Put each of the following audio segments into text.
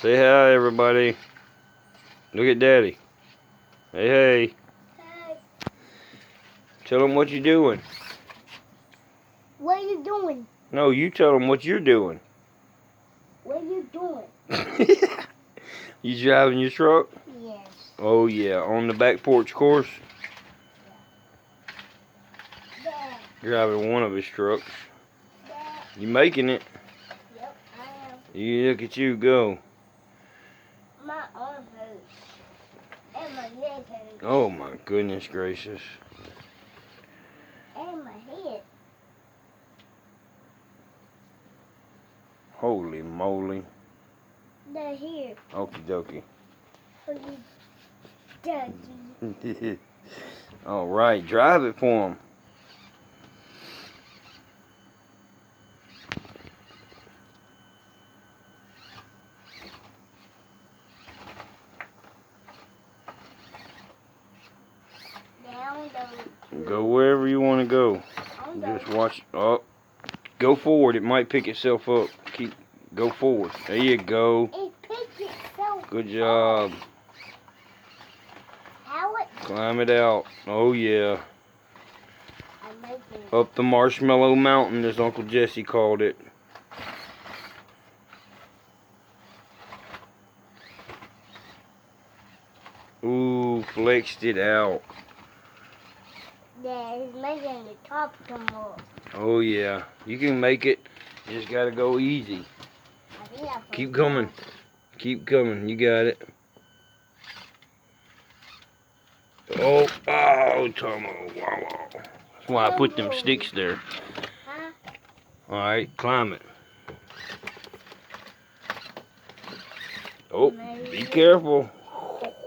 Say hi, everybody. Look at Daddy. Hey, hey. Hey. Tell them what you're doing. What are you doing? No, you tell them what you're doing. What are you doing? You driving your truck? Yes. Oh, yeah. On the back porch course? Dad. Driving one of his trucks. Dad. You making it? Yep, I am. You look at you go. My arm hurts. And my leg hurts. Oh, my goodness gracious. And my head. Holy moly. They're here. Okie dokie. Holy donkey. All right, drive it for him. Go wherever you want to go. Just watch. Oh, go forward. It might pick itself up. Go forward. There you go. It picked itself. Good job. How it? Climb it out. Oh yeah. I'm making it. Up the Marshmallow Mountain, as Uncle Jesse called it. Ooh, flexed it out. Yeah, he's making the top come off. Oh yeah, you can make it. You just gotta go easy. I think I Keep coming. Keep coming. You got it. Oh, Tomo. Wow. That's why I put them sticks there. Huh? Alright, climb it. Oh, be careful.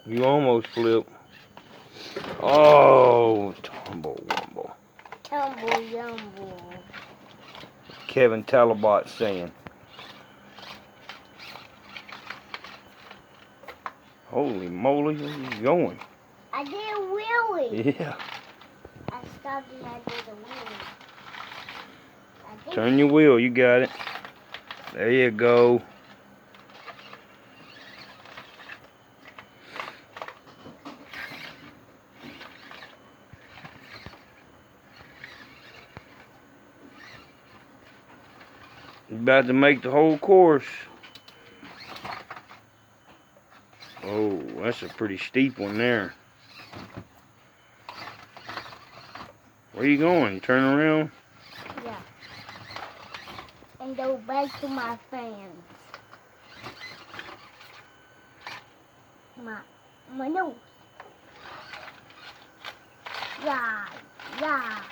You almost flip. Oh, tumble wumble. Tumble yumble. Kevin Talabot saying. Holy moly, where you going? I did a wheelie. Yeah. I stopped and I did a wheelie. Turn your wheel, you got it. There you go. You're about to make the whole course. Oh, that's a pretty steep one there. Where you going? Turn around? Yeah. And go back to my fans. My nose. Yeah, yeah.